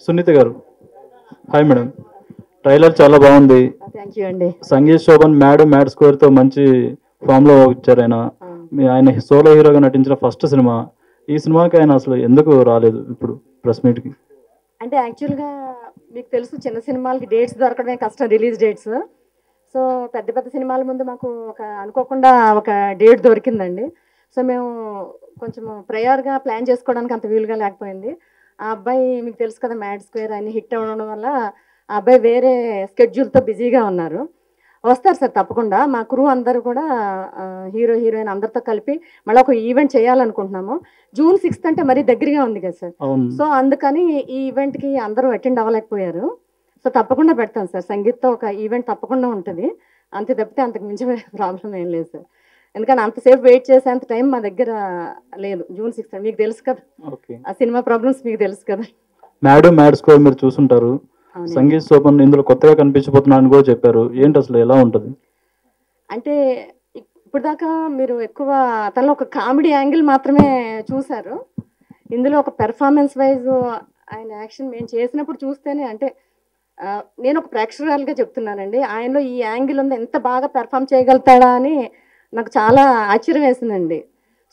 సునీత గారు, hi madam. Trailer చాలా బాగుంది. థ్యాంక్ యూ అండి. సంగీత్ శోభన్ మ్యాడ్ స్క్వేర్ తో మంచి ఫామ్ లో వచ్చారు ఆయన. ఆయన సోలో హీరోగా నటించిన ఫస్ట్ సినిమా. ఈ సినిమాకి ఆయన అసలు ఎందుకు రాలేదు ఇప్పుడు ప్రెస్ మీట్ కి? అంటే యాక్చువల్గా మీకు తెలుసు, చిన్న సినిమాలకి డేట్స్ దొరకడమే కష్టం, రిలీజ్ డేట్స్. సో పెద్ద పెద్ద సినిమాల ముందు మాకు అనుకోకుండా ఒక డేట్ దొరికిందండి. సో మేము కొంచెం ప్రయర్గా ప్లాన్ చేసుకోవడానికి అంత వీలుగా లేకపోయింది. ఆ అబ్బాయి మీకు తెలుసు కదా, మ్యాడ్ స్క్వేర్ అన్ని హిట్ అవ్వడం వల్ల ఆ అబ్బాయి వేరే స్కెడ్యూల్తో బిజీగా ఉన్నారు. వస్తారు సార్ తప్పకుండా. మా క్రూ అందరూ కూడా హీరో హీరోయిన్ అందరితో కలిపి మళ్ళీ ఒక ఈవెంట్ చేయాలనుకుంటున్నాము. June 6th అంటే మరీ దగ్గరగా ఉంది కదా సార్. సో అందుకని ఈ ఈవెంట్కి అందరూ అటెండ్ అవ్వలేకపోయారు. సో తప్పకుండా పెడతాం సార్, సంగీత్తో ఒక ఈవెంట్ తప్పకుండా ఉంటుంది. అంతే తప్పితే అంతకు మించి ప్రాబ్లం ఏం లేదు సార్. ఎందుకంటే అంతసేపు వెయిట్ చేసేంత టైం మా దగ్గర లేదు. June 6th మీకు తెలుసు కదా, ఆ సినిమా ప్రాబ్లమ్స్ మీకు తెలుసు కదా. మ్యాడ్ స్క్వేర్ మీరు చూసుంటారు. సంగీత్ శోభన్ ఇందులో కొత్తగా కనిపించబోతున్నాను కూడా చెప్పారు. ఏంటి అసలు ఎలా ఉంటుంది? అంటే ఇప్పుడు దాకా మీరు ఎక్కువ తనలో ఒక కామెడీ యాంగిల్ మాత్రమే చూశారు. ఇందులో ఒక పెర్ఫార్మెన్స్ వైజ్ ఆయన యాక్షన్ మేము చేసినప్పుడు చూస్తేనే, అంటే నేను ఒక ప్రేక్షకురాలుగా చెప్తున్నానండి, ఆయనలో ఈ యాంగిల్ ఉంది, ఎంత బాగా పెర్ఫామ్ చేయగలుగుతాడా అని నాకు చాలా ఆశ్చర్యం వేసిందండి.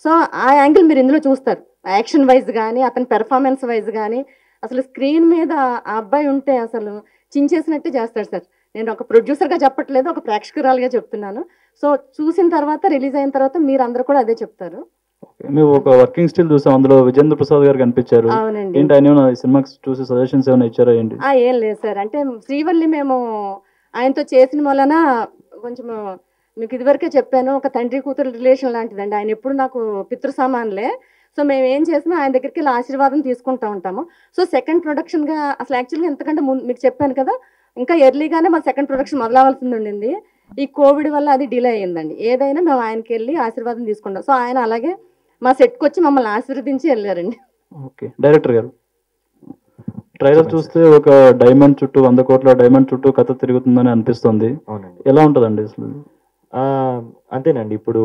సో ఆ యాంగిల్ మీరు ఇందులో చూస్తారు. యాక్షన్ వైజ్ కానీ అతని పెర్ఫార్మెన్స్ వైజ్ కానీ అసలు స్క్రీన్ మీద ఆ అబ్బాయి ఉంటే అసలు చించేసినట్టే చేస్తాడు సార్. నేను ఒక ప్రొడ్యూసర్గా చెప్పట్లేదు, ఒక ప్రేక్షకురాలుగా చెప్తున్నాను. సో చూసిన తర్వాత, రిలీజ్ అయిన తర్వాత మీరు అందరూ కూడా అదే చెప్తారు. మేము ఒక వర్కింగ్ స్టిల్ చూసాం, అందులో విజేంద్ర ప్రసాద్ గారు కనిపించారు. అవునండి. ఏంటి ఆయన ఈ సినిమాకి చూసి సజెషన్స్ ఏమైనా ఇచ్చారా ఏంటి? ఏం లేదు సార్, అంటే శ్రీవల్లి మేము ఆయనతో చేసిన వలన కొంచెం మీకు ఇదివరకే చెప్పాను, ఒక తండ్రి కూతురు రిలేషన్ లాంటిదండి. ఆయన ఎప్పుడు నాకు పితృ సమానులే. సో మేము ఏం చేసినా ఆయన దగ్గరికి వెళ్ళి ఆశీర్వాదం తీసుకుంటూ ఉంటాము. సో సెకండ్ ప్రొడక్షన్గా అసలు యాక్చువల్గా ఎంతకంటే ముందు మీకు చెప్పాను కదా, ఇంకా ఎర్లీగానే మా సెకండ్ ప్రొడక్షన్ మొదలవలసింది ఉండింది. ఈ కోవిడ్ వల్ల అది డిలే అయ్యిందండి. ఏదైనా మేము ఆయనకి వెళ్ళి ఆశీర్వాదం తీసుకుంటాం. సో ఆయన అలాగే మా సెట్కి వచ్చి మమ్మల్ని ఆశీర్వదించి వెళ్ళారండి. ఓకే, డైరెక్టర్ గారు, ట్రైలర్ చూస్తే ఒక డైమండ్ చుట్టూ 100 కోట్ల డైమండ్ చుట్టూ కథ తిరుగుతుందని అనిపిస్తుంది. ఎలా ఉంటుందండి అసలు? అంతేనండి, ఇప్పుడు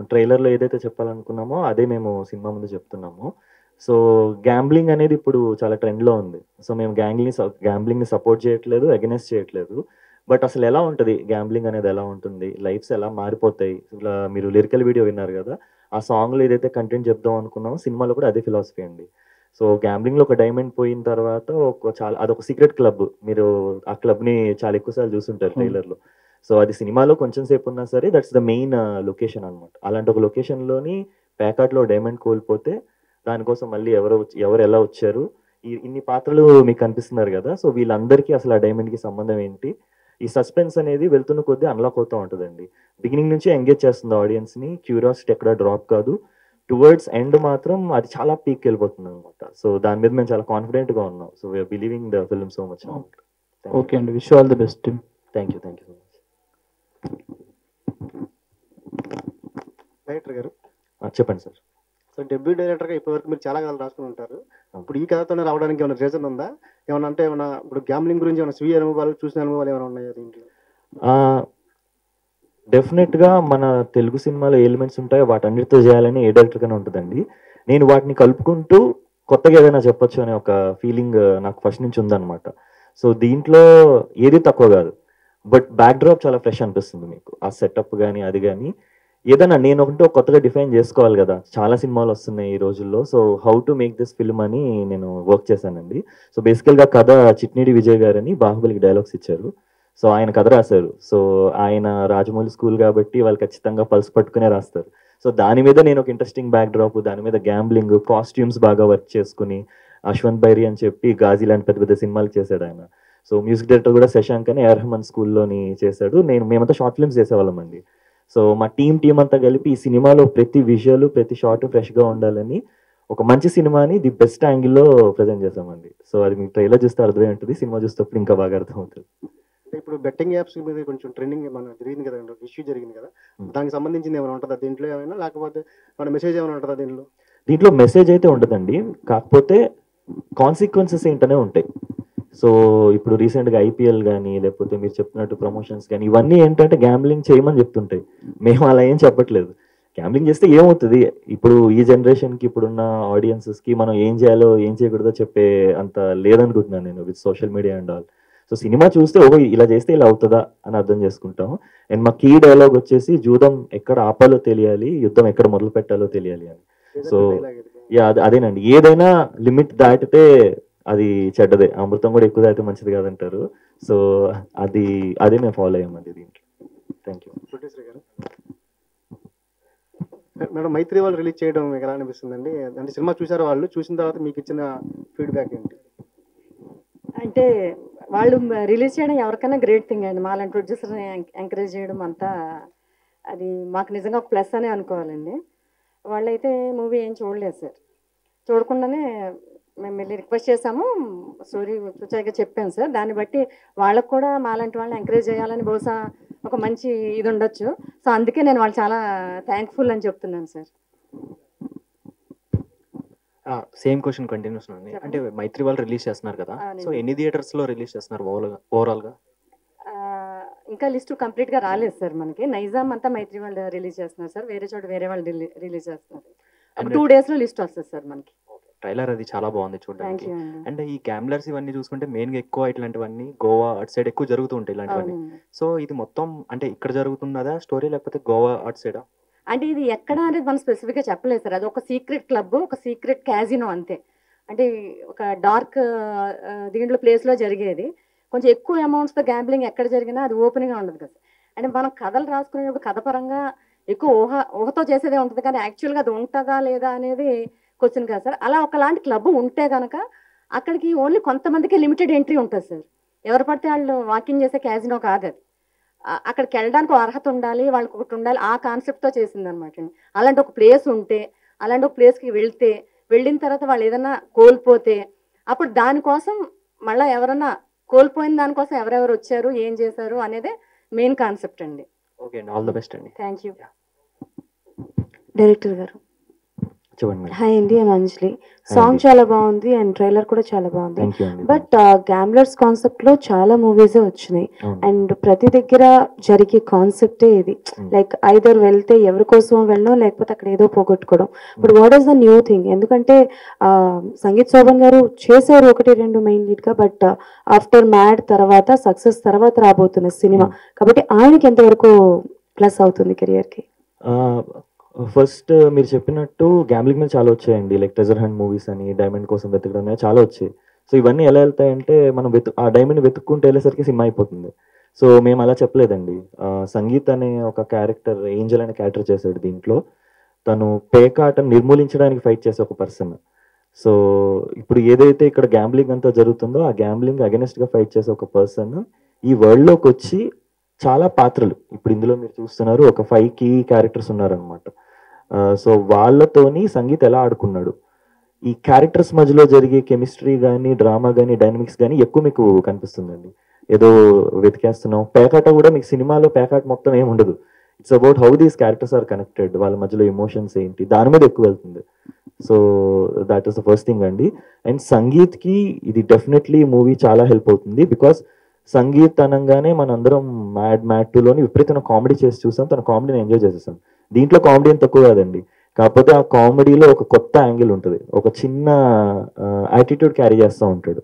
ట్రైలర్లో ఏదైతే చెప్పాలనుకున్నామో అదే మేము సినిమా ముందు చెప్తున్నాము. సో గ్యాంబ్లింగ్ అనేది ఇప్పుడు చాలా ట్రెండ్లో ఉంది. సో మేము గ్యాంబ్లింగ్ని సపోర్ట్ చేయట్లేదు, అగెనెస్ట్ చేయట్లేదు. బట్ అసలు ఎలా ఉంటుంది గ్యాంబ్లింగ్ అనేది, ఎలా ఉంటుంది, లైఫ్స్ ఎలా మారిపోతాయి. ఇలా మీరు లిరికల్ వీడియో విన్నారు కదా, ఆ సాంగ్లో ఏదైతే కంటెంట్ చెప్దాం అనుకున్నామో సినిమాలో కూడా అదే ఫిలాసఫీ అండి. సో గ్యాంబ్లింగ్లో ఒక డైమండ్ పోయిన తర్వాత అదొక సీక్రెట్ క్లబ్. మీరు ఆ క్లబ్ని చాలా ఎక్కువసార్లు చూస్తుంటారు ట్రైలర్లో. సో అది సినిమాలో కొంచెం సేపు ఉన్నా సరే దట్స్ ద మెయిన్ లొకేషన్ అనమాట. అలాంటి ఒక లొకేషన్లోని ప్యాకాట్లో డైమండ్ కోల్పోతే దానికోసం మళ్ళీ ఎవరు ఎలా వచ్చారు, ఇన్ని పాత్రలు మీకు కనిపిస్తున్నారు కదా. సో వీళ్ళందరికీ అసలు ఆ డైమండ్కి సంబంధం ఏంటి, ఈ సస్పెన్స్ అనేది వెళ్తున్న కొద్దీ అన్లాక్ అవుతూ ఉంటుందండి. బిగినింగ్ నుంచి ఎంగేజ్ చేస్తుంది ఆడియన్స్ని, క్యూరియాసిటీ ఎక్కడ డ్రాప్ కాదు. టువర్డ్స్ ఎండ్ మాత్రం అది చాలా పీక్ వెళ్ళిపోతుంది అనమాట. సో దాని మీద మేము చాలా కాన్ఫిడెంట్గా ఉన్నాం. So we are believing the film so much. Okay అండి, wish all the best. Thank you so much. Director గారు చెప్పండి సార్. సో డెబ్యూ డైరెక్టర్గా ఇప్పటివరకు మీరు చాలా కథలు రాసుకుని ఉంటారు. ఇప్పుడు ఈ కథతోనే రావడానికి ఏమైనా రీజన్ ఉందా? ఏమన్నా అంటే ఏమన్నా ఇప్పుడు గ్యాంబ్లింగ్ గురించి ఏమైనా స్వీయ అనుభవాలు, చూసిన అనుభవాలు ఏమైనా ఉన్నాయా దీంట్లో? డెఫినెట్గా మన తెలుగు సినిమాలో ఎలిమెంట్స్ ఉంటాయో వాటన్నిటితో చేయాలని ఏ డైరెక్టర్గానే ఉంటుందండి. నేను వాటిని కలుపుకుంటూ కొత్తగా ఏదైనా చెప్పొచ్చు అనే ఒక ఫీలింగ్ నాకు ఫస్ట్ నుంచి ఉందన్నమాట. సో దీంట్లో ఏది తక్కువ కాదు, బట్ బ్యాక్ డ్రాప్ చాలా ఫ్రెష్ అనిపిస్తుంది మీకు. ఆ సెటప్ కానీ అది కానీ ఏదైనా నేను ఒకటో కొత్తగా డిఫైన్ చేసుకోవాలి కదా. చాలా సినిమాలు వస్తున్నాయి ఈ రోజుల్లో. So how to make this film అని నేను వర్క్ చేశానండి. సో బేసికల్గా కథ చిట్నీడి విజయ్ గారని బాహుబలికి డైలాగ్స్ ఇచ్చారు. సో ఆయన కథ రాశారు. సో ఆయన రాజమౌళి స్కూల్ కాబట్టి వాళ్ళు ఖచ్చితంగా పల్స్ పట్టుకునే రాస్తారు. సో దాని మీద నేను ఒక ఇంట్రెస్టింగ్ బ్యాక్ డ్రాప్, దాని మీద గ్యాంబ్లింగ్, కాస్ట్యూమ్స్ బాగా వర్క్ చేసుకుని, అశ్వంత్ బైరి అని చెప్పి గాజీ లాంటి పెద్ద పెద్ద సినిమాలు చేశాడు ఆయన. సో మ్యూజిక్ డైరెక్టర్ కూడా శశాంక్ అని ఏఆర్ రెహమాన్ స్కూల్లోని చేశాడు. మేమంతా షార్ట్ ఫిల్మ్స్ చేసేవాళ్ళం అండి. సో మా టీం అంతా కలిపి ఈ సినిమాలో ప్రతి విజువల్, ప్రతి షార్ట్ ఫ్రెష్గా ఉండాలని ఒక మంచి సినిమాని ది బెస్ట్ యాంగిల్లో ప్రజెంట్ చేసామండి. సో అది మీకు ట్రైలర్ చూస్తే అర్థమై ఉంటుంది, సినిమా చూసేటప్పుడు ఇంకా బాగా అర్థమవుతుంది. ఇప్పుడు బెట్టింగ్ యాప్స్ మీద కొంచెం ట్రెండింగ్ ఏమైనా జరిగింది కదా, ఇష్యూ జరిగింది కదా, దానికి సంబంధించింది ఏమైనా ఉంటుందా దీంట్లో ఏమైనా, లేకపోతే మన మెసేజ్ ఏమైనా ఉంటుందా దీంట్లో? దీంట్లో మెసేజ్ అయితే ఉండదండి, కాకపోతే కాన్సిక్వెన్సెస్ ఏంటనే ఉంటాయి. సో ఇప్పుడు రీసెంట్గా ఐపీఎల్ కానీ లేకపోతే మీరు చెప్పినట్టు ప్రమోషన్స్ కానీ ఇవన్నీ ఏంటంటే గ్యాంబ్లింగ్ చేయమని చెప్తుంటాయి. మేము అలా ఏం చెప్పట్లేదు. గ్యాంబ్లింగ్ చేస్తే ఏమవుతుంది, ఇప్పుడు ఈ జనరేషన్కి ఇప్పుడున్న ఆడియన్సెస్కి మనం ఏం చేయాలో ఏం చేయకూడదో చెప్పే అంత లేదనుకుంటున్నాను నేను with social media and all. So cinema చూస్తే ఓహో ఇలా చేస్తే ఇలా అవుతుందా అని అర్థం చేసుకుంటాం. అండ్ మా కీ డైలాగ్ వచ్చేసి జూదం ఎక్కడ ఆపాలో తెలియాలి, యుద్ధం ఎక్కడ మొదలు పెట్టాలో తెలియాలి అని. సో అదేనండి, ఏదైనా లిమిట్ దాటితే అది చెడ్డదే, అమృతం కూడా ఎక్కువ దాటితే మంచిది కాదంటారు. సో అదే మేము ఫాలో అయ్యామండి దీంట్లో. Thank you. మేడం, మైత్రి వాళ్ళు రిలీజ్ చేయడం మీకు ఎలా అనిపిస్తుందండి? అంటే సినిమా చూసారు, వాళ్ళు చూసిన తర్వాత మీకు ఇచ్చిన ఫీడ్బ్యాక్ ఏంటి? అంటే వాళ్ళు రిలీజ్ చేయడం ఎవరికైనా గ్రేట్ థింగ్ అండి. మాలాంటి ప్రొడ్యూసర్ని ఎంకరేజ్ చేయడం అంతా అది మాకు నిజంగా ఒక ప్లస్ అనే అనుకోవాలండి. వాళ్ళైతే మూవీ ఏం చూడలేదు సార్, చూడకుండానే మేము వెళ్ళి రిక్వెస్ట్ చేసాము, స్టోరీ చూచాక చెప్పాను సార్. దాన్ని బట్టి వాళ్ళకు కూడా మాలాంటి వాళ్ళని ఎంకరేజ్ చేయాలని బహుశా ఒక మంచి ఇది ఉండొచ్చు. సో అందుకే నేను వాళ్ళు చాలా థ్యాంక్ఫుల్ అని చెప్తున్నాను సార్. సేమ్ క్వశ్చన్ కంటిన్యూస్ అండి. అంటే మైత్రి వాళ్ళు రిలీజ్ చేస్తున్నారు కదా, సో ఎన్ని థియేటర్స్ లో రిలీజ్ చేస్తున్నారు ఓవరాల్ గా? ఇంకా లిస్ట్ కంప్లీట్ గా రాలేదు సార్ మనకి. నైజాం అంతా మైత్రి వాళ్ళు రిలీజ్ చేస్తున్నారు సార్, వేరే చోట వేరే వాళ్ళు రిలీజ్ చేస్తున్నారు. 2 days లో లిస్ట్ వస్తుంది సార్ మనకి. ట్రైలర్ అది చాలా బాగుంది చూడడానికి. అండ్ ఈ గ్యాంబ్లర్స్ ఇవన్నీ చూసుకుంటే మెయిన్ గా ఎక్కువ ఇట్లాంటివన్నీ గోవా అటు సైడ్ ఎక్కువ జరుగుతూ ఉంటాయి ఇలాంటివన్నీ. సో ఇది మొత్తం అంటే ఇక్కడ జరుగుతున్నదా స్టోరీ, లేకపోతే గోవా అటు సైడా? అంటే ఇది ఎక్కడ అనేది మనం స్పెసిఫిక్గా చెప్పలేదు సార్. అది ఒక సీక్రెట్ క్లబ్, ఒక సీక్రెట్ క్యాజినో అంతే. అంటే ఒక డార్క్ దీంట్లో ప్లేస్లో జరిగేది. కొంచెం ఎక్కువ అమౌంట్స్తో గ్యాంబ్లింగ్ ఎక్కడ జరిగినా అది ఓపెన్గా ఉండదు కదా. అంటే మనం కథలు రాసుకునేటప్పుడు కథ పరంగా ఎక్కువ ఊహతో చేసేదే ఉంటుంది, కానీ యాక్చువల్గా అది ఉంటుందా లేదా అనేది క్వశ్చన్ కదా సార్. అలా ఒకలాంటి క్లబ్ ఉంటే కనుక అక్కడికి ఓన్లీ కొంతమందికి లిమిటెడ్ ఎంట్రీ ఉంటుంది సార్. ఎవరు పడితే వాళ్ళు వాకింగ్ చేసే క్యాజినో కాదు అది. అక్కడికి వెళ్ళడానికి అర్హత ఉండాలి, వాళ్ళకి ఒకటి ఉండాలి, ఆ కాన్సెప్ట్తో చేసింది అనమాట. అలాంటి ఒక ప్లేస్ ఉంటే, అలాంటి ఒక ప్లేస్కి వెళ్ళిన తర్వాత వాళ్ళు ఏదైనా కోల్పోతే అప్పుడు దానికోసం మళ్ళీ ఎవరన్నా కోల్పోయిన దానికోసం ఎవరెవరు వచ్చారు, ఏం చేశారు అనేదే మెయిన్ కాన్సెప్ట్ అండి. ఓకే అండి, ఆల్ ద బెస్ట్ అండి. Thank you. డైరెక్టర్ గారు చూడండి. హాయ్ అండి, ఐమ్ అంజలి. సాంగ్ చాలా బాగుంది అండ్ ట్రైలర్ కూడా చాలా బాగుంది. బట్ గ్యాంబ్లర్స్ కాన్సెప్ట్ లో చాలా మూవీస్ వచ్చినాయి అండ్ ప్రతి దగ్గర జరిగే కాన్సెప్టే ఇది. లైక్ ఐదర్ వెళ్తే ఎవరి కోసం వెళ్ళడం, లేకపోతే అక్కడ ఏదో పోగొట్టుకోవడం. But what is the new thing? ఎందుకంటే సంగీత్ శోభన్ గారు చేశారు 1-2 మెయిన్ లీడ్ గా, బట్ ఆఫ్టర్ మ్యాడ్ తర్వాత సక్సెస్ తర్వాత రాబోతున్న సినిమా కాబట్టి ఆయనకి ఎంతవరకు ప్లస్ అవుతుంది కెరియర్ కి? ఫస్ట్ మీరు చెప్పినట్టు గ్యాంబ్లింగ్ మీద చాలా వచ్చాయండి, లైక్ ట్రెజర్ హంట్ మూవీస్ అని, డైమండ్ కోసం వెతకడం అనేది చాలా వచ్చాయి. సో ఇవన్నీ ఎలా వెళ్తాయంటే మనం ఆ డైమండ్ వెతుక్కుంటూ వెళ్ళేసరికి సినిమా అయిపోతుంది. సో మేము అలా చెప్పలేదండి. సంగీత్ అనే ఒక క్యారెక్టర్, ఏంజల్ అనే క్యారెక్టర్ చేశాడు దీంట్లో. తను పేకాటను నిర్మూలించడానికి ఫైట్ చేసే ఒక పర్సన్. సో ఇప్పుడు ఏదైతే ఇక్కడ గ్యాంబ్లింగ్ అంతా జరుగుతుందో ఆ గ్యాంబ్లింగ్ అగెనిస్ట్ గా ఫైట్ చేసే ఒక పర్సన్ ఈ వరల్డ్ లోకి వచ్చి చాలా పాత్రలు, ఇప్పుడు ఇందులో మీరు చూస్తున్నారు ఒక 5 key క్యారెక్టర్స్ ఉన్నారనమాట. సో వాళ్ళతోని సంగీత్ ఎలా ఆడుకున్నాడు, ఈ క్యారెక్టర్స్ మధ్యలో జరిగే కెమిస్ట్రీ కానీ, డ్రామా కానీ, డైనమిక్స్ కానీ ఎక్కువ మీకు కనిపిస్తుందండి. ఏదో వెతికేస్తున్నాం. పేకాట కూడా మీకు సినిమాలో పేకాట మొత్తం ఏమి ఉండదు. It's about how these characters are connected, వాళ్ళ మధ్యలో ఎమోషన్స్ ఏంటి, దాని మీద ఎక్కువ వెళ్తుంది. So that is the first thing అండి. అండ్ సంగీత్కి ఇది డెఫినెట్లీ మూవీ చాలా హెల్ప్ అవుతుంది. బికాస్ సంగీత్ అనగానే మనందరం మ్యాడ్ 2లోని విపరీతమైన కామెడీ చేసి చూసాం, తన కామెడీని ఎంజాయ్ చేసేసాం. దీంట్లో కామెడీ ఏం తక్కువ కాదండి, కాకపోతే ఆ కామెడీలో ఒక కొత్త యాంగిల్ ఉంటుంది, ఒక చిన్న యాటిట్యూడ్ క్యారీ చేస్తూ ఉంటాడు.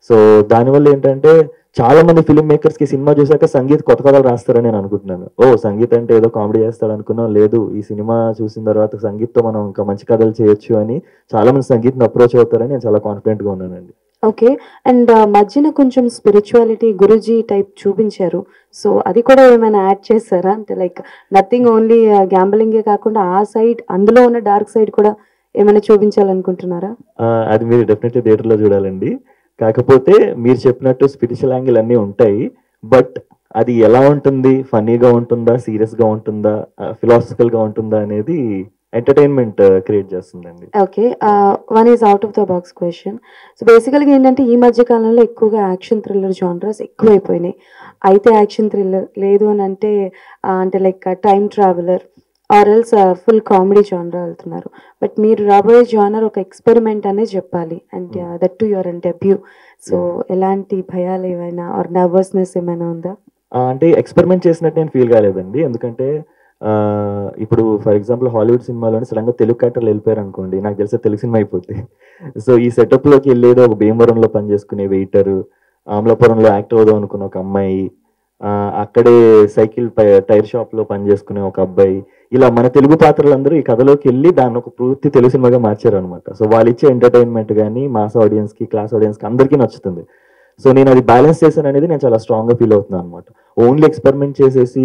సో దానివల్ల ఏంటంటే చాలా మంది ఫిల్మ్ మేకర్స్ కి సినిమా చూసాక సంగీత్ కొత్త కథలు రాస్తారని నేను అనుకుంటున్నాను. సంగీత్ అంటే ఏదో కామెడీ చేస్తాడు అనుకున్నాం, లేదు ఈ సినిమా చూసిన తర్వాత సంగీత్తో మనం ఇంకా మంచి కథలు చేయొచ్చు అని చాలా మంది సంగీత్ని అప్రోచ్ అవుతారని నేను చాలా కాన్ఫిడెంట్ గా ఉన్నానండి. ఓకే. అండ్ మధ్యన కొంచెం స్పిరిచువాలిటీ గురుజీ టైప్ చూపించారు. సో అది కూడా ఏమైనా యాడ్ చేశారా? అంటే లైక్ నథింగ్ ఓన్లీ గ్యాంబ్లింగే కాకుండా ఆ సైడ్, అందులో ఉన్న డార్క్ సైడ్ కూడా ఏమైనా చూపించాలనుకుంటున్నారా? అది మీరు డెఫినెట్లీ థియేటర్లో చూడాలండి. కాకపోతే మీరు చెప్పినట్టు స్పిరిచువల్ యాంగిల్ అన్నీ ఉంటాయి, బట్ అది ఎలా ఉంటుంది, ఫన్నీగా ఉంటుందా, సీరియస్గా ఉంటుందా, ఫిలాసఫికల్గా ఉంటుందా అనేది ఎంటర్టైన్మెంట్ క్రియేట్ చేస్తుందండి. Okay. One is out of the box question. So బేసికల్గా ఏంటంటే ఈ మధ్య కాలంలో ఎక్కువగా యాక్షన్ థ్రిల్లర్ జానర్స్ ఎక్కువైపోయినాయి. అయితే యాక్షన్ థ్రిల్లర్ లేదు అని అంటే అంటే like time traveller or else full comedy genre వెళ్తున్నారు. బట్ మీరు రాబోయే జానర్ ఒక ఎక్స్పెరిమెంట్ అనే చెప్పాలి, and that to your debut. So ఎలాంటి భయాలు ఏమైనా ఆర్ నర్వస్నెస్ ఏమైనా ఉందా? అంటే ఎక్స్పెరిమెంట్ చేసినట్టు నేను ఫీల్ కాలేదండి, ఎందుకంటే ఇప్పుడు ఫర్ ఎగ్జాంపుల్ హాలీవుడ్ సినిమాలోనే సడన్గా తెలుగు క్యారెక్టర్లు వెళ్ళిపోయారు అనుకోండి, నాకు తెలిసే తెలుగు సినిమా అయిపోతుంది. సో ఈ సెటప్లోకి వెళ్ళేదో ఒక భీమవరంలో పనిచేసుకునే వెయిటరు, అమలాపురంలో యాక్టర్ అవుదాం అనుకున్న ఒక అమ్మాయి, అక్కడే సైకిల్ టైర్ షాప్లో పనిచేసుకునే ఒక అబ్బాయి, ఇలా మన తెలుగు పాత్రలందరూ ఈ కథలోకి వెళ్ళి దాన్ని ఒక పూర్తి తెలుగు సినిమాగా మార్చారు అనమాట. సో వాళ్ళు ఇచ్చే ఎంటర్టైన్మెంట్ కానీ మాస్ ఆడియన్స్కి, క్లాస్ ఆడియన్స్కి అందరికీ నచ్చుతుంది. సో నేను అది బ్యాలెన్స్ చేశాను అనేది నేను చాలా స్ట్రాంగ్గా ఫీల్ అవుతున్నాను అనమాట. ఓన్లీ ఎక్స్పెరిమెంట్ చేసేసి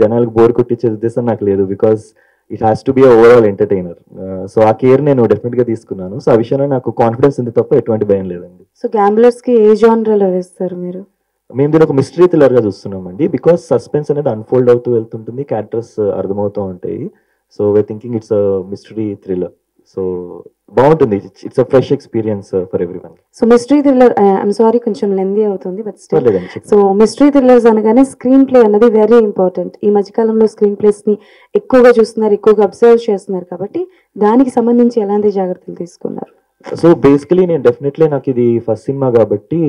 జనాలకు బోర్ కొట్టించే ఉద్దేశం నాకు లేదు, because it has to be overall entertainer. So ఆ కేర్ నేను డెఫినెట్గా తీసుకున్నాను. సో ఆ విషయంలో నాకు కాన్ఫిడెన్స్ ఉంది తప్ప ఎటువంటి భయం లేదండి. సో గ్యాంబ్లర్స్కి ఏ జానర్లో వేస్తారు మీరు? మేము దీని ఒక మిస్టరీ థ్రిల్లర్గా చూస్తున్నామండి, బికాస్ సస్పెన్స్ అనేది అన్ఫోల్డ్ అవుతూ వెళ్తుంటుంది, క్యారెక్టర్స్ అర్థమవుతూ ఉంటాయి. So why thinking it's a mystery thriller. So బాగుంటుంది, it's a fresh experience for everyone. So mystery thriller, I'm sorry కొంచెం లెందీ అవుతుంది, బట్ స్టిల్. లేదండి. సో మిస్టరీ థ్రిల్లర్స్ అనగానే స్క్రీన్ ప్లే అన్నది వెరీ ఇంపార్టెంట్. ఈ మధ్యకాలంలో స్క్రీన్ ప్లేస్ని ఎక్కువగా చూస్తున్నారు, ఎక్కువగా అబ్జర్వ్ చేస్తున్నారు, కాబట్టి దానికి సంబంధించి ఎలాంటి జాగ్రత్తలు తీసుకున్నారు? సో బేసికలీ నేను డెఫినెట్లీ నాకు ఇది ఫస్ట్ సినిమా కాబట్టి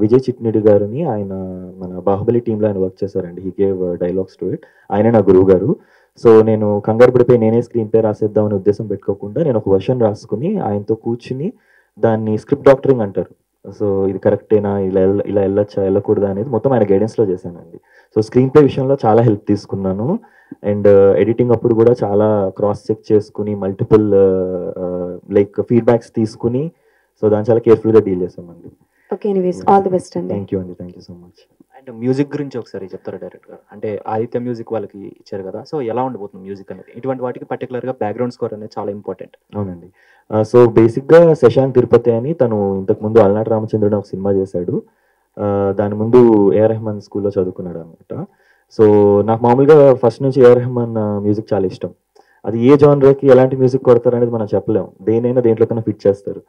విజయ్ చిట్నిడి గారిని, ఆయన మన బాహుబలి టీంలో ఆయన వర్క్ చేశారండి. He gave dialogues to it. ఆయన నా గురువు గారు. సో నేను కంగారు పడిపోయి నేనే స్క్రీన్ ప్లే రాసేద్దాం అనే ఉద్దేశం పెట్టుకోకుండా నేను ఒక వర్షన్ రాసుకుని ఆయనతో కూర్చుని దాన్ని స్క్రిప్ట్ డాక్టరింగ్ అంటారు. సో ఇది కరెక్టేనా, ఇలా వెళ్ళొచ్చా, వెళ్ళకూడదా అనేది మొత్తం ఆయన గైడెన్స్లో చేశానండి. సో స్క్రీన్ ప్లే విషయంలో చాలా హెల్ప్ తీసుకున్నాను. అండ్ ఎడిటింగ్ అప్పుడు కూడా చాలా క్రాస్ చెక్ చేసుకుని మల్టిపుల్ లైక్ ఫీడ్బ్యాక్స్ తీసుకుని సో దాన్ని చాలా కేర్ఫుల్గా డీల్ చేసామండి. Okay, anyways all the best అండి. థ్యాంక్ యూ అండి, thank you so much. And music గురించి ఒకసారి చెప్తారా డైరెక్ట్ గా? అంటే ఆదిత్య మ్యూజిక్ వాళ్ళకి ఇచ్చారు కదా, సో ఎలా ఉండబోతుంది మ్యూజిక్ అనేది? ఇటువంటి వాటికి పర్టికులర్ గా బ్యాక్గ్రౌండ్ స్కోర్ అనేది చాలా ఇంపార్టెంట్. అవునండి. సో బేసిక్గా శశాంక్ తిరుపతి అని తను ఇంతకుముందు అలనాటి రామచంద్రుడు ఒక సినిమా చేశాడు. దాని ముందు ఏఆర్ రెహమాన్ స్కూల్లో చదువుకున్నాడు అనమాట. సో నాకు మామూలుగా ఫస్ట్ నుంచి ఏఆర్ రెహమాన్ మ్యూజిక్ చాలా ఇష్టం. అది ఏ జానర్కి ఎలాంటి మ్యూజిక్ కొడతారు అనేది మనం చెప్పలేము, దేనైనా దేంట్లో కన్నా ఫిట్ చేస్తారు.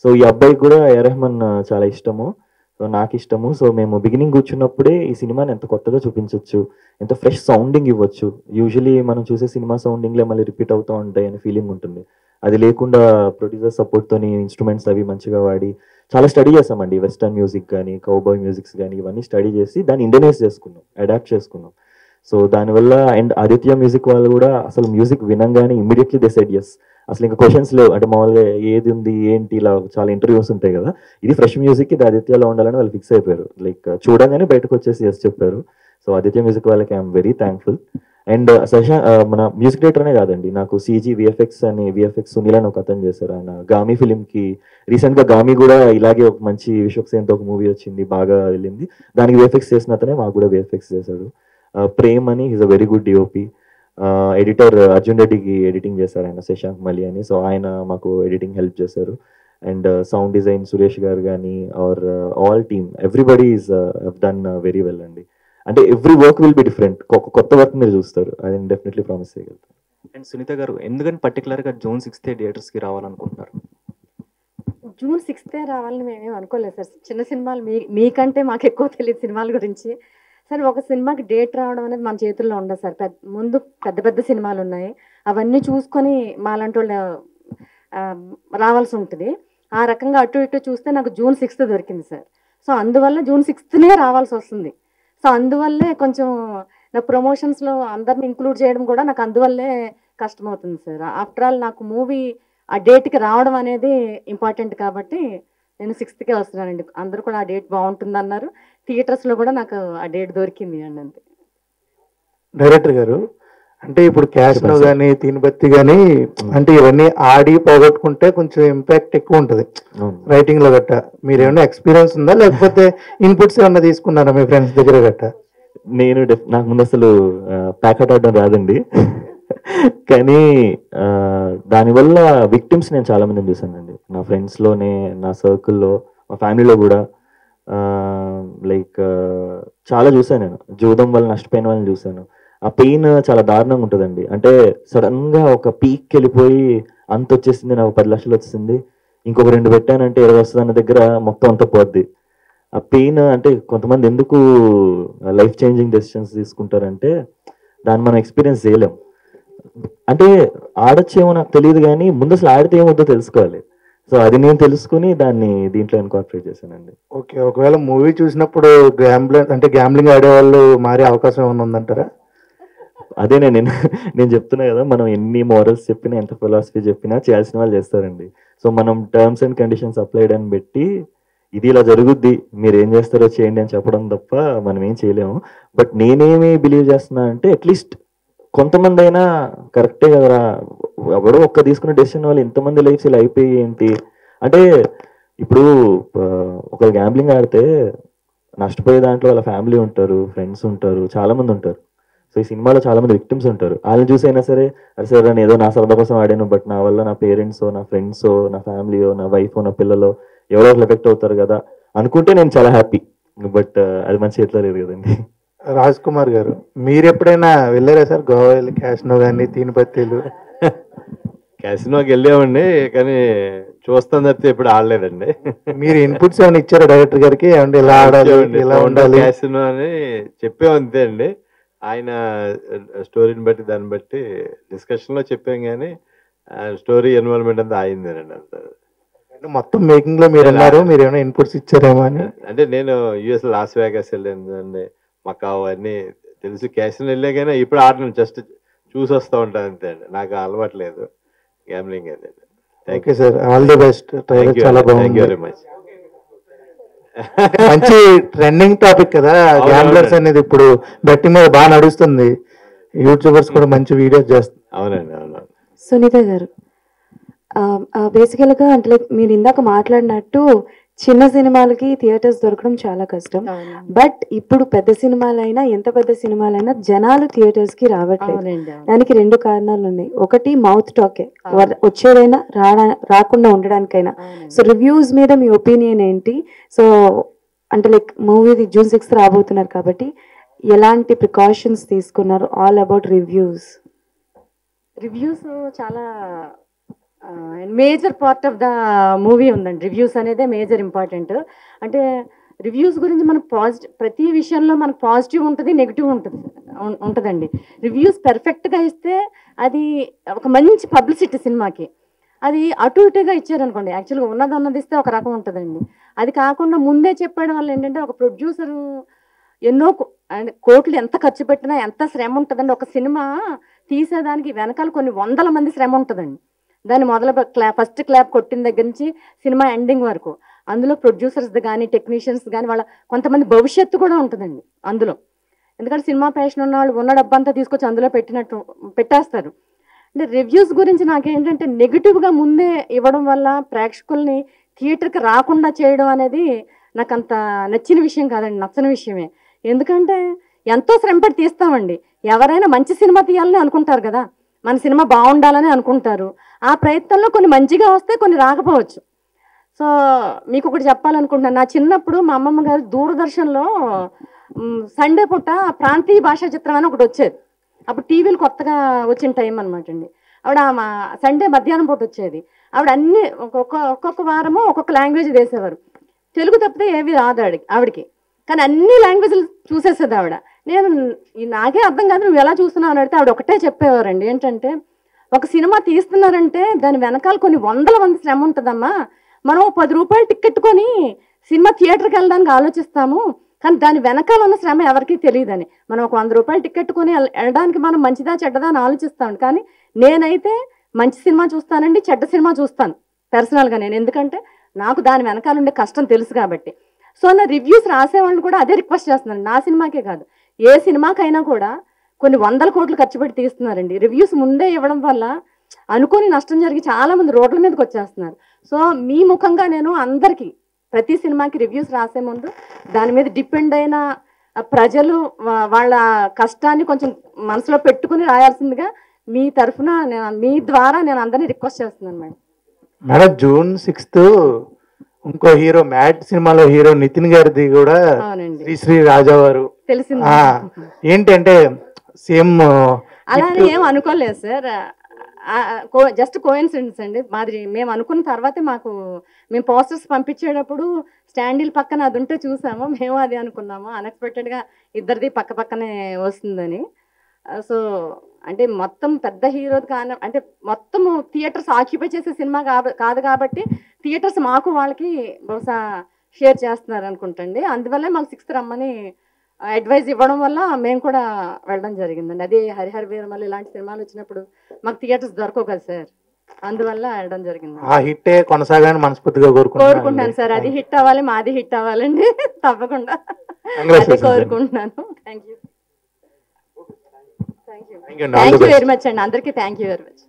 సో ఈ అబ్బాయికి కూడా ఏఆర్ రెహమాన్ చాలా ఇష్టము, సో నాకు ఇష్టము. సో మేము బిగినింగ్ కూర్చున్నప్పుడే ఈ సినిమాని ఎంత కొత్తగా చూపించవచ్చు, ఎంత ఫ్రెష్ సౌండింగ్ ఇవ్వచ్చు. యూజువలీ మనం చూసే సినిమా సౌండింగ్లే మళ్ళీ రిపీట్ అవుతూ ఉంటాయి అనే ఫీలింగ్ ఉంటుంది. అది లేకుండా ప్రొడ్యూసర్ సపోర్ట్తోని ఇన్స్ట్రుమెంట్స్ అవి మంచిగా వాడి చాలా స్టడీ చేస్తామండి. వెస్టర్న్ మ్యూజిక్ కానీ, కౌబాయ్ మ్యూజిక్స్ కానీ ఇవన్నీ స్టడీ చేసి దాన్ని ఇండియనైజ్ చేసుకున్నాం, అడాప్ట్ చేసుకున్నాం. సో దానివల్ల అండ్ ఆదిత్య మ్యూజిక్ వాళ్ళు కూడా అసలు మ్యూజిక్ వినంగానే ఇమ్మీడియట్లీ డిసైడ్ ఎస్, అసలు ఇంకా క్వశ్చన్స్ లేవు. అంటే మామూలుగా ఏది ఉంది ఏంటి ఇలా చాలా ఇంటర్వ్యూస్ ఉంటాయి కదా, ఇది ఫ్రెష్ మ్యూజిక్, ఇది ఆదిత్యలో ఉండాలని వాళ్ళు ఫిక్స్ అయిపోయారు. లైక్ చూడగానే బయటకు వచ్చేసి ఎస్ చెప్పారు. సో ఆదిత్య మ్యూజిక్ వాళ్ళకి ఐఎమ్ వెరీ థ్యాంక్ఫుల్. అండ్ మన మ్యూజిక్ డైరెక్టర్ అనే కాదండి, నాకు CG VFX సునీల్ అని ఒక అతను చేశారు. ఆయన గామి ఫిలింకి రీసెంట్గా గామి కూడా ఇలాగే ఒక మంచి విశ్వక్సేన్తో ఒక మూవీ వచ్చింది, బాగా వెళ్ళింది. దానికి VFX చేసిన అతనే మాకు కూడా VFX చేశాడు. ప్రేమ్ అని is a very good DOP. Editor Arjun రెడ్డికి ఎడిటింగ్ చేశారు ఆయన, శశాంక్ మలి అని. సో ఆయన మాకు ఎడిటింగ్ హెల్ప్ చేశారు. And sound design Suresh garu కానీ are all team everybody is done very well అండి. అంటే every work will be different, కొత్త వర్క్ మీరు చూస్తారు, అది డెఫినెట్లీ ప్రామిస్ చేయగలుగుతారు. అండ్ సునీత గారు, ఎందుకని పర్టికులర్ గా June 6th థియేటర్స్ కి రావాలనుకుంటున్నారు? June 6th రావాలని మేమేం అనుకోలేదు సార్. చిన్న సినిమాలు మీకంటే మాకు ఎక్కువ తెలియదు సినిమాల గురించి. సరే, ఒక సినిమాకి డేట్ రావడం అనేది మన చేతుల్లో ఉండదు సార్. ముందు పెద్ద సినిమాలు ఉన్నాయి, అవన్నీ చూసుకొని మాలాంటి వాళ్ళు రావాల్సి ఉంటుంది. ఆ రకంగా అటు ఇటు చూస్తే నాకు June 6th దొరికింది సార్. సో అందువల్ల June 6th రావాల్సి వస్తుంది. సో అందువల్లే కొంచెం నా ప్రమోషన్స్లో అందరిని ఇంక్లూడ్ చేయడం కూడా నాకు అందువల్లే కష్టమవుతుంది సార్. ఆఫ్టర్ ఆల్ నాకు మూవీ ఆ డేట్కి రావడం అనేది ఇంపార్టెంట్ కాబట్టి నేను 6th వస్తున్నానండి. అందరూ కూడా ఆ డేట్ బాగుంటుంది అన్నారు, థియేటర్స్లో కూడా నాకు ఆ డేట్ దొరికింది అండి. అంతే. డైరెక్టర్ గారు, అంటే ఇప్పుడు క్యాష్లో కానీ తీన్బత్తి కానీ అంటే ఇవన్నీ ఆడి పోగొట్టుకుంటే కొంచెం ఇంపాక్ట్ ఎక్కువ ఉంటుంది రైటింగ్ లో గట్ట. మీరు ఏమైనా ఎక్స్పీరియన్స్ ఉందా, లేకపోతే ఇన్పుట్స్ ఏమన్నా తీసుకున్నారా మీ ఫ్రెండ్స్ దగ్గర గట్ట? నేను నాకు ముందు అసలు ప్యాకెట్ ఆడడం రాదండి, కానీ దానివల్ల విక్టిమ్స్ నేను చాలా మందిని చూసానండి. నా ఫ్రెండ్స్లోనే, నా సర్కిల్లో, మా ఫ్యామిలీలో కూడా లైక్ చాలా చూసాను. నేను జూదం వల్ల నష్టపోయిన వాళ్ళని చూసాను. ఆ పెయిన్ చాలా దారుణంగా ఉంటుందండి. అంటే సడన్గా ఒక పీక్ వెళ్ళిపోయి అంత వచ్చేసింది, నాకు 10 లక్షలు వచ్చింది, ఇంకొక 2 పెట్టానంటే 20 వస్తుంది అన్న దగ్గర మొత్తం అంతా పోద్ది. ఆ పెయిన్ అంటే కొంతమంది ఎందుకు లైఫ్ చేంజింగ్ డెసిషన్స్ తీసుకుంటారంటే దాన్ని మనం ఎక్స్పీరియన్స్ చేయలేం. అంటే ఆడొచ్చేమో నాకు తెలియదు, కానీ ముందు అసలు ఆడితే ఏమొద్దో తెలుసుకోవాలి. సో అది నేను తెలుసుకుని దాన్ని దీంట్లో ఇన్కార్పొరేట్ చేశానండి. ఓకే, ఒకవేళ మూవీ చూసినప్పుడు గ్యాంబ్లింగ్ ఆడేవాళ్ళు మారే అవకాశం ఏమైనా ఉందంటారా? అదే నేను చెప్తున్నా కదా, మనం ఎన్ని మోరల్స్ చెప్పినా ఎంత ఫిలాసఫీ చెప్పినా చేయాల్సిన వాళ్ళు చేస్తారండి. సో మనం టర్మ్స్ అండ్ కండిషన్స్ అప్లైడ్ అని పెట్టి ఇది ఇలా జరుగుద్ది మీరు ఏం చేస్తారో చేయండి అని చెప్పడం తప్ప మనం ఏం చేయలేము. బట్ నేనేమి బిలీవ్ చేస్తున్నా అంటే అట్లీస్ట్ కొంతమంది అయినా కరెక్టే కదరా, ఎవడో ఒక్క తీసుకున్న డెసిషన్ వల్ల ఇంతమంది లైఫ్స్ ఇలా అయిపోయి ఏంటి అంటే, ఇప్పుడు ఒక గ్యాంబ్లింగ్ ఆడితే నష్టపోయే దాంట్లో వాళ్ళ ఫ్యామిలీ ఉంటారు, ఫ్రెండ్స్ ఉంటారు, చాలా మంది ఉంటారు. సో ఈ సినిమాలో చాలా మంది విక్టిమ్స్ ఉంటారు. వాళ్ళని చూసైనా సరే అరే సరే నేను ఏదో నా సరదా కోసం ఆడాను, బట్ నా వల్ల నా పేరెంట్స్, నా ఫ్రెండ్స్, నా ఫ్యామిలీయో, నా వైఫ్, నా పిల్లలు ఎవరో ఒకరు ఎఫెక్ట్ అవుతారు కదా అనుకుంటే నేను చాలా హ్యాపీ. బట్ అది మంచి ఎట్లా లేదు కదండి. రాజ్ కుమార్ గారు, మీరు ఎప్పుడైనా వెళ్ళారా సార్ గోవా వెళ్ళి క్యాసినో కానీ తీనిపత్తిలు? క్యాసినోకి వెళ్ళామండి, కానీ చూస్తాం తప్పితే ఎప్పుడు ఆడలేదండి. మీరు ఇన్పుట్స్ ఏమైనా ఇచ్చారా డైరెక్టర్ గారికి? ఏమంటే ఇలా ఆడాలి, ఇలా ఉండాలి క్యాసినో అని చెప్పాం అంతే అండి. ఆయన స్టోరీని బట్టి దాన్ని బట్టి డిస్కషన్ లో చెప్పాం, కానీ స్టోరీ ఇన్వాల్వ్మెంట్ అంతా అయిందేనండి. అంత మొత్తం మేకింగ్ లో మీరు అన్నారు, మీరు ఏమైనా ఇన్పుట్స్ ఇచ్చారేమో అని. అంటే నేను యుఎస్ లాస్ వేగాస్ వెళ్ళానండి, మకావ్ అన్ని తెలుసు. క్యాసినో వెళ్ళా కానీ ఇప్పుడు ఆడను, జస్ట్ చూసి వస్తూ ఉంటాను అంతే అండి. నాకు అలవాటు లేదు గ్యామ్లింగ్ అయితే. Okay sir, all the best. చాలా బాగుంది, వెరీ మచ్. మంచి ట్రెండింగ్ టాపిక్ కదా గ్యాంబ్లర్స్ అనేది. ఇప్పుడు బెట్టింగ్ మీద బాగా నడుస్తుంది, యూట్యూబర్స్ కూడా మంచి వీడియోస్ చేస్తారు. అవునండి, అవును. సునీత గారు, బేసికల్గా అంటే లైక్ మీరు ఇందాక మాట్లాడినట్టు చిన్న సినిమాలకి థియేటర్స్ దొరకడం చాలా కష్టం. బట్ ఇప్పుడు పెద్ద సినిమాలైనా, ఎంత పెద్ద సినిమాలైనా జనాలు థియేటర్స్ కి రావట్లేదు. దానికి 2 కారణాలు ఉన్నాయి. ఒకటి మౌత్ టాకే, వచ్చేదైనా రాకుండా ఉండడానికైనా. సో రివ్యూస్ మీద మీ ఒపీనియన్ ఏంటి? సో అంటే లైక్ మూవీ June 6th రాబోతున్నారు కాబట్టి ఎలాంటి ప్రికాషన్స్ తీసుకున్నారు? All about reviews. రివ్యూస్ చాలా major part of the movie ఉందండి. రివ్యూస్ అనేదే మేజర్ ఇంపార్టెంట్. అంటే రివ్యూస్ గురించి మనం ప్రతి విషయంలో మనకు పాజిటివ్ ఉంటుంది, నెగిటివ్ ఉంటుందండి. రివ్యూస్ పెర్ఫెక్ట్గా ఇస్తే అది ఒక మంచి పబ్లిసిటీ సినిమాకి. అది అటు ఇటుగా ఇచ్చారనుకోండి, యాక్చువల్గా ఉన్నది ఇస్తే ఒక రకం ఉంటుందండి. అది కాకుండా ముందే చెప్పడం వల్ల ఏంటంటే ఒక ప్రొడ్యూసరు ఎన్నో కోట్లు ఎంత ఖర్చు పెట్టినా ఎంత శ్రమ ఉంటుందండి. ఒక సినిమా తీసేదానికి వెనకాల కొన్ని వందల మంది శ్రమ ఉంటుందండి. దాన్ని ఫస్ట్ క్లాప్ కొట్టిన దగ్గర నుంచి సినిమా ఎండింగ్ వరకు అందులో ప్రొడ్యూసర్స్ కానీ టెక్నీషియన్స్ కానీ వాళ్ళ కొంతమంది భవిష్యత్తు కూడా ఉంటుందండి అందులో. ఎందుకంటే సినిమా ప్యాషన్ ఉన్న వాళ్ళు ఉన్న డబ్బంతా తీసుకొచ్చి అందులో పెట్టేస్తారు. అంటే రివ్యూస్ గురించి నాకేంటంటే నెగిటివ్గా ముందే ఇవ్వడం వల్ల ప్రేక్షకుల్ని థియేటర్కి రాకుండా చేయడం అనేది నాకు అంత నచ్చిన విషయం కాదండి, నచ్చని విషయమే. ఎందుకంటే ఎంతో శ్రమపడి తీస్తామండి. ఎవరైనా మంచి సినిమా తీయాలని అనుకుంటారు కదా, మన సినిమా బాగుండాలని అనుకుంటారు. ఆ ప్రయత్నంలో కొన్ని మంచిగా వస్తే కొన్ని రాకపోవచ్చు. సో మీకు ఒకటి చెప్పాలనుకుంటున్నాను. నా చిన్నప్పుడు మా అమ్మమ్మ గారు దూరదర్శన్లో సండే పూట ప్రాంతీయ భాషా చిత్రం అని ఒకటి వచ్చేది. అప్పుడు టీవీలు కొత్తగా వచ్చిన టైం అనమాట అండి. ఆవిడ సండే మధ్యాహ్నం పూట వచ్చేది. ఆవిడ అన్ని ఒక్కొక్క వారము ఒక్కొక్క లాంగ్వేజ్ వేసేవారు. తెలుగు తప్పితే ఏవి రాదు ఆవిడకి, కానీ అన్ని లాంగ్వేజ్లు చూసేసేది ఆవిడ. నాకే అర్థం కాదు నువ్వు ఎలా చూస్తున్నావు అని అడిగితే ఆవిడ ఒకటే చెప్పేవారండి, ఏంటంటే ఒక సినిమా తీస్తున్నారంటే దాని వెనకాల కొన్ని వందల మంది శ్రమ ఉంటుందమ్మా. మనం 10 రూపాయలు టికెట్ కొని సినిమా థియేటర్కి వెళ్ళడానికి ఆలోచిస్తాము, కానీ దాని వెనకాల ఉన్న శ్రమ ఎవరికీ తెలియదని. మనం ఒక 100 రూపాయలు టికెట్ కొని వెళ్ళడానికి మనం మంచిదా చెడ్డదా అని ఆలోచిస్తాం. కానీ నేనైతే మంచి సినిమా చూస్తానండి, చెడ్డ సినిమా చూస్తాను పర్సనల్గా నేను. ఎందుకంటే నాకు దాని వెనకాల ఉండే కష్టం తెలుసు కాబట్టి. సో నా రివ్యూస్ రాసేవాళ్ళు కూడా అదే రిక్వెస్ట్ చేస్తున్నాను. నా సినిమాకే కాదు, ఏ సినిమాకైనా కూడా కొన్ని 100 కోట్లు ఖర్చు పెట్టి తీస్తున్నారండి. రివ్యూస్ ముందే ఇవ్వడం వల్ల అనుకోని నష్టం జరిగి చాలామంది రోడ్ల మీదకి వచ్చేస్తున్నారు. సో మీ ముఖంగా నేను అందరికీ ప్రతి సినిమాకి రివ్యూస్ రాసే ముందు దాని మీద డిపెండ్ అయిన ప్రజలు వాళ్ళ కష్టాన్ని కొంచెం మనసులో పెట్టుకుని రాయాల్సిందిగా మీ తరఫున మీ ద్వారా నేను అందరినీ రిక్వెస్ట్ చేస్తున్నాను మేడం. మేడం June 6th ఇంకో హీరో మ్యాడ్ సినిమాలో హీరో నితిన్ గారిది కూడా శ్రీ రాజావారు తెలిసింది. ఏంటంటే సేమ్ అలా ఏం అనుకోలేదు సార్, జస్ట్ కోఇన్సిడెన్స్ అండి మాది. మేము అనుకున్న తర్వాతే మేము పోస్టర్స్ పంపించేటప్పుడు స్టాండీల పక్కన అది ఉంటే చూసాము, మేము అది అనుకున్నాము. అన్ఎక్స్పెక్టెడ్గా ఇద్దరిది పక్క పక్కనే వస్తుందని. సో అంటే మొత్తం పెద్ద హీరో కానీ అంటే మొత్తం థియేటర్స్ ఆక్యుపై చేసే సినిమా కాదు కాబట్టి థియేటర్స్ మాకు వాళ్ళకి బహుశా షేర్ చేస్తున్నారు అనుకుంటండి. అందువల్లే మాకు 6th రమ్మని అడ్వైస్ ఇవ్వడం వల్ల మేము కూడా వెళ్ళడం జరిగిందండి. అది హరిహర వీరమల్లి ఇలాంటి సినిమాలు వచ్చినప్పుడు మాకు థియేటర్స్ దొరకవు కదా సార్, అందువల్ల వెళ్ళడం జరిగింది. ఆ హిట్టే కొనసాగాలని మనస్ఫూర్తిగా కోరుకుంటున్నాను సార్. అది హిట్ అవ్వాలి, మాది హిట్ అవ్వాలండి తప్పకుండా అదే కోరుకుంటున్నాను. థ్యాంక్ యూ వెరీ మచ్ అండి, అందరికీ థ్యాంక్ యూ వెరీ మచ్.